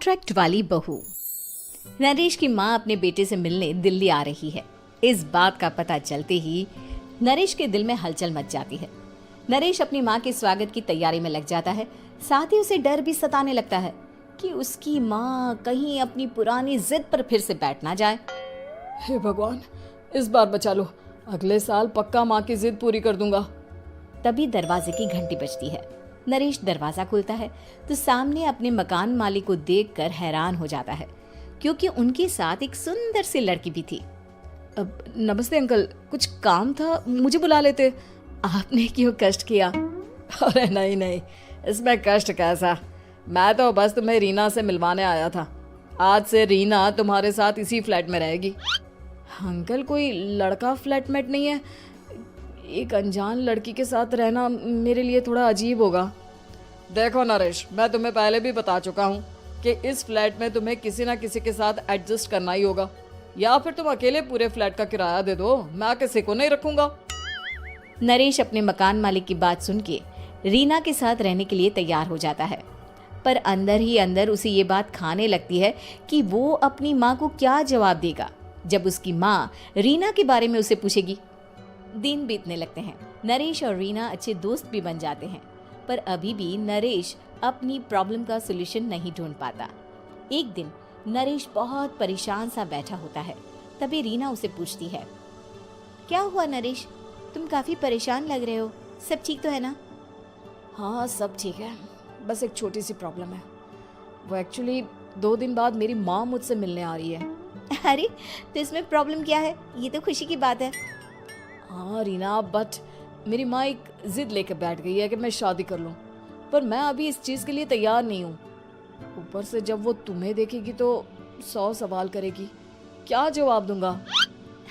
Contract वाली बहू। नरेश की माँ अपने बेटे से मिलने दिल्ली आ रही है। इस बात का पता चलते ही नरेश के दिल में हलचल मच जाती है। नरेश अपनी माँ के स्वागत की तैयारी में लग जाता है। साथ ही उसे डर भी सताने लगता है कि उसकी माँ कहीं अपनी पुरानी जिद पर फिर से बैठ ना जाए। हे भगवान, इस बार बचा लो, अगले साल पक्का माँ की जिद पूरी कर दूंगा। तभी दरवाजे की घंटी बजती है। नरेश दरवाजा खोलता है तो सामने अपने मकान मालिक को देखकर हैरान हो जाता है, क्योंकि उनके साथ एक सुंदर सी लड़की भी थी। अब नमस्ते अंकल, कुछ काम था, मुझे बुला लेते। आपने क्यों कष्ट किया? अरे नहीं नहीं, इसमें कष्ट कैसा, मैं तो बस तुम्हें रीना से मिलवाने आया था। आज से रीना तुम्हारे साथ इसी फ्लैट में रहेगी। अंकल, कोई लड़का फ्लैटमेट नहीं है? एक अनजान लड़की के साथ रहना मेरे लिए थोड़ा अजीब होगा। देखो नरेश, मैं तुम्हें पहले भी बता चुका हूँ कि इस फ्लैट में तुम्हें किसी ना किसी के साथ एडजस्ट करना ही होगा, या फिर तुम अकेले पूरे फ्लैट का किराया दे दो, मैं किसी को नहीं रखूंगा। नरेश अपने मकान मालिक की बात सुन के रीना के साथ रहने के लिए तैयार हो जाता है, पर अंदर ही अंदर उसे ये बात खाने लगती है कि वो अपनी माँ को क्या जवाब देगा जब उसकी माँ रीना के बारे में उसे पूछेगी। दिन बीतने लगते हैं। नरेश और रीना अच्छे दोस्त भी बन जाते हैं, पर अभी भी नरेश अपनी प्रॉब्लम का सलूशन नहीं ढूंढ पाता। एक दिन नरेश बहुत परेशान सा बैठा होता है। तभी रीना उसे पूछती है, क्या हुआ नरेश, तुम काफी परेशान लग रहे हो, सब ठीक तो है ना? हाँ सब ठीक है, बस एक छोटी सी प्रॉब्लम है। वो एक्चुअली 2 दिन बाद मेरी माँ मुझसे मिलने आ रही है। अरे तो इसमें प्रॉब्लम क्या है, ये तो खुशी की बात है। हाँ रीना, बट मेरी माँ एक जिद लेकर बैठ गई है कि मैं शादी कर लूँ, पर मैं अभी इस चीज़ के लिए तैयार नहीं हूँ। ऊपर से जब वो तुम्हें देखेगी तो 100 सवाल करेगी, क्या जवाब दूंगा?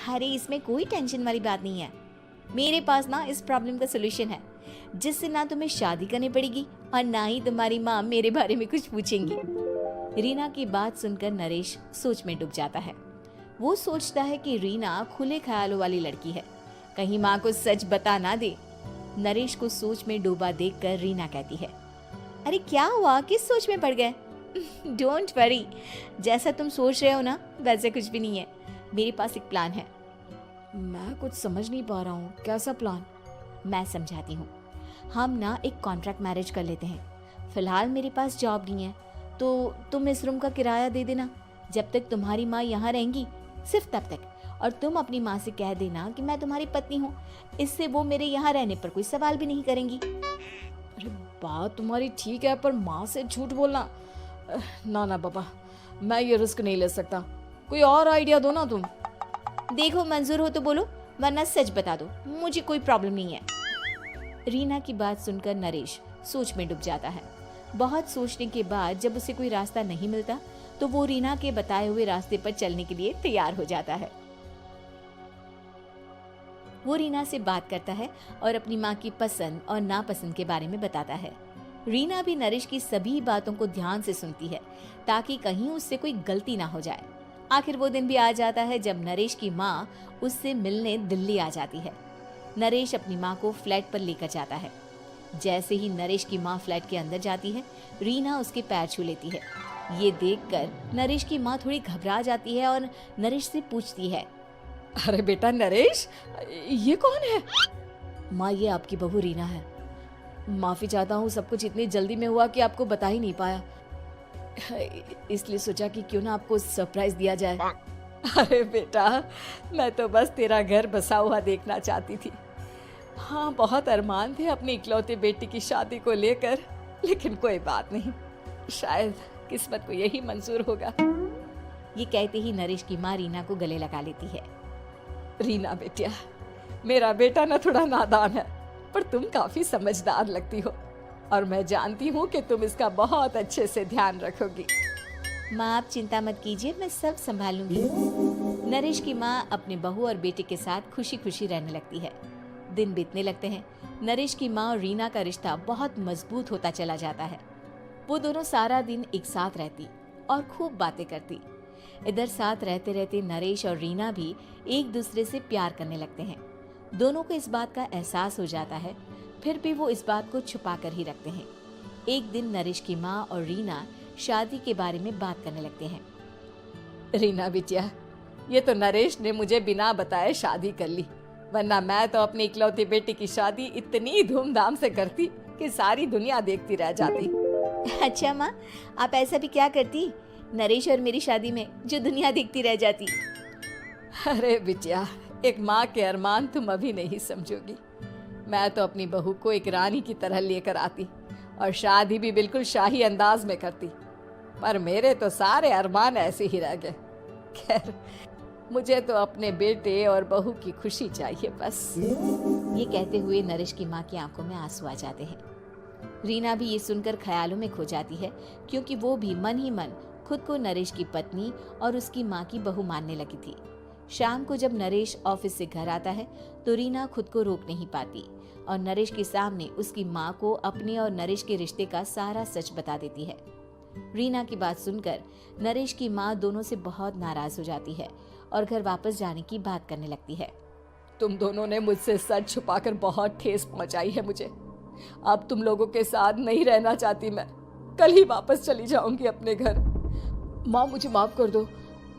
अरे इसमें कोई टेंशन वाली बात नहीं है, मेरे पास ना इस प्रॉब्लम का सलूशन है, जिससे ना तुम्हें शादी करनी पड़ेगी और ना ही तुम्हारी माँ मेरे बारे में कुछ पूछेंगी। रीना की बात सुनकर नरेश सोच में डूब जाता है। वो सोचता है कि रीना खुले ख्यालों वाली लड़की है, कहीं माँ को सच बता ना दे। नरेश को सोच में डूबा देखकर रीना कहती है, अरे क्या हुआ, किस सोच में पड़ गए? डोंट वरी, जैसा तुम सोच रहे हो ना वैसे कुछ भी नहीं है, मेरे पास एक प्लान है। मैं कुछ समझ नहीं पा रहा हूँ, कैसा प्लान? मैं समझाती हूँ। हम ना एक कॉन्ट्रैक्ट मैरिज कर लेते हैं। फिलहाल मेरे पास जॉब नहीं है, तो तुम इस रूम का किराया दे देना जब तक तुम्हारी माँ यहाँ रहेंगी, सिर्फ तब तक। और तुम अपनी माँ से कह देना कि मैं तुम्हारी पत्नी हूँ, इससे वो मेरे यहाँ रहने पर कोई सवाल भी नहीं करेंगी। अरे बात तुम्हारी ठीक है, पर माँ से झूठ बोलना, ना ना पापा, मैं ये रिस्क नहीं ले सकता। कोई और आइडिया दो ना तुम। देखो मंजूर हो तो बोलो, वरना सच बता दो, मुझे कोई प्रॉब्लम नहीं है। रीना की बात सुनकर नरेश सोच में डूब जाता है। बहुत सोचने के बाद जब उसे कोई रास्ता नहीं मिलता तो वो रीना के बताए हुए रास्ते पर चलने के लिए तैयार हो जाता है। वो रीना से बात करता है और अपनी माँ की पसंद और नापसंद के बारे में बताता है। रीना भी नरेश की सभी बातों को ध्यान से सुनती है ताकि कहीं उससे कोई गलती ना हो जाए। आखिर वो दिन भी आ जाता है जब नरेश की माँ उससे मिलने दिल्ली आ जाती है। नरेश अपनी माँ को फ्लैट पर लेकर जाता है। जैसे ही नरेश की माँ फ्लैट के अंदर जाती है, रीना उसके पैर छू लेती है। ये देखकर नरेश की माँ थोड़ी घबरा जाती है और नरेश से पूछती है, अरे बेटा नरेश, ये कौन है? माँ ये आपकी बहू रीना है। माफी चाहता हूँ, सब कुछ इतनी जल्दी में हुआ कि आपको बता ही नहीं पाया, इसलिए सोचा कि क्यों ना आपको सरप्राइज दिया जाए। अरे बेटा, मैं तो बस तेरा घर बसा हुआ देखना चाहती थी। हाँ बहुत अरमान थे अपनी इकलौती बेटी की शादी को लेकर, लेकिन कोई बात नहीं, शायद किस्मत को यही मंजूर होगा। ये कहते ही नरेश की माँ रीना को गले लगा लेती है। रीना बेटिया, मेरा बेटा ना थोड़ा नादान है, पर तुम काफी समझदार लगती हो और मैं जानती हूँ कि तुम इसका बहुत अच्छे से ध्यान रखोगी। माँ आप चिंता मत कीजिए, मैं सब संभालूंगी। नरेश की माँ अपने बहू और बेटे के साथ खुशी खुशी रहने लगती है। दिन बीतने लगते हैं। नरेश की माँ और रीना का रिश्ता बहुत मजबूत होता चला जाता है। वो दोनों सारा दिन एक साथ रहती और खूब बातें करती। इधर साथ रहते रहते नरेश और रीना भी एक दूसरे से प्यार करने लगते हैं। दोनों को इस बात का एहसास हो जाता है, फिर भी वो इस बात को छुपा कर ही रखते हैं। एक दिन नरेश की माँ और रीना शादी के बारे में बात करने लगते हैं। रीना बिटिया, ये तो नरेश ने मुझे बिना बताए शादी कर ली, वरना मैं तो अपनी इकलौती बेटी की शादी इतनी धूमधाम से करती कि सारी दुनिया देखती रह जाती। अच्छा माँ, आप ऐसा भी क्या करती नरेश और मेरी शादी में जो दुनिया देखती रह जाती? अरे बिटिया, एक माँ के अरमान तुम अभी नहीं समझोगी। मैं तो अपनी बहू को एक रानी की तरह लेकर आती और शादी भी बिल्कुल शाही अंदाज में करती, पर मेरे तो सारे अरमान ऐसे ही रह गए। खैर, मुझे तो अपने बेटे और बहू की खुशी चाहिए बस। ये कहते हुए नरेश की माँ की आंखों में आंसू आ जाते हैं। रीना भी ये सुनकर ख्यालों में खो जाती है, क्योंकि वो भी मन ही मन खुद को नरेश की पत्नी और उसकी माँ की बहू मानने लगी थी। शाम को जब नरेश ऑफिस से घर आता है तो रीना खुद को रोक नहीं पाती और नरेश के सामने उसकी माँ को अपने और नरेश के रिश्ते का सारा सच बता देती है। रीना की बात सुनकर नरेश की माँ दोनों से बहुत नाराज हो जाती है और घर वापस जाने की बात करने लगती है। तुम दोनों ने मुझसे सच छुपाकर बहुत ठेस पहुंचाई है मुझे। अब तुम लोगों के साथ नहीं रहना चाहती मैं, कल ही वापस चली जाऊंगी अपने घर। माँ, मुझे माफ कर दो,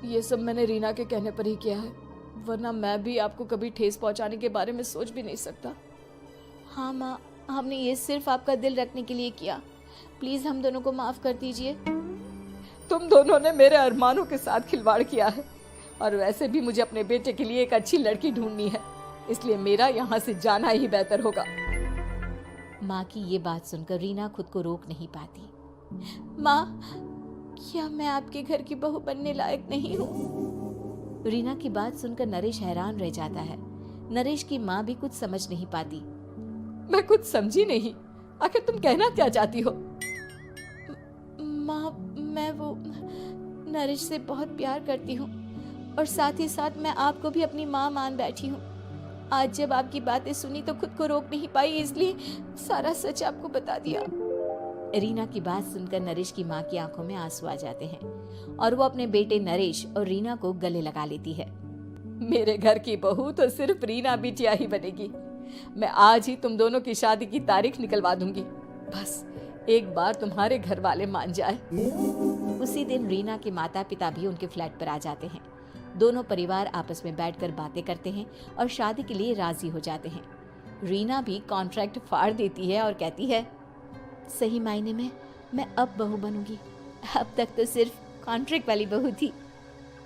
ये सब मैंने रीना के कहने पर ही किया है, वरना मैं भी आपको कभी ठेस पहुंचाने के बारे में सोच भी नहीं सकता। हाँ माँ, हमने ये सिर्फ आपका दिल रखने के लिए किया, प्लीज हम दोनों को माफ कर दीजिए। तुम दोनों ने मेरे अरमानों के साथ खिलवाड़ किया है, और वैसे भी मुझे अपने बेटे के लिए एक अच्छी लड़की ढूंढनी है, इसलिए मेरा यहाँ से जाना ही बेहतर होगा। माँ की ये बात सुनकर रीना खुद को रोक नहीं पाती। माँ, क्या मैं आपके घर की बहू बनने लायक नहीं हूँ? रीना की बात सुनकर नरेश हैरान रह जाता है। नरेश की माँ भी कुछ समझ नहीं पाती। मैं कुछ समझी नहीं, आखिर तुम कहना क्या चाहती हो? माँ, मैं वो नरेश से बहुत प्यार करती हूँ और साथ ही साथ मैं आपको भी अपनी माँ मान बैठी हूँ। आज जब आपकी बातें सुनी तो खुद को रोक नहीं पाई, इसलिए सारा सच आपको बता दिया। रीना की बात सुनकर नरेश की माँ की आंखों में आंसू आ जाते हैं और वो अपने बेटे नरेश और रीना को गले लगा लेती है। मेरे घर की बहू तो सिर्फ रीना बिटिया ही बनेगी। मैं आज ही तुम दोनों की शादी की तारीख निकलवा दूंगी, बस एक बार तुम्हारे घर वाले मान जाए। उसी दिन रीना के माता पिता भी उनके फ्लैट पर आ जाते हैं। दोनों परिवार आपस में बैठकर बातें करते हैं और शादी के लिए राजी हो जाते हैं। रीना भी कॉन्ट्रैक्ट फाड़ देती है और कहती है, सही मायने में मैं अब बहू बनूंगी, अब तक तो सिर्फ कॉन्ट्रैक्ट वाली बहू थी।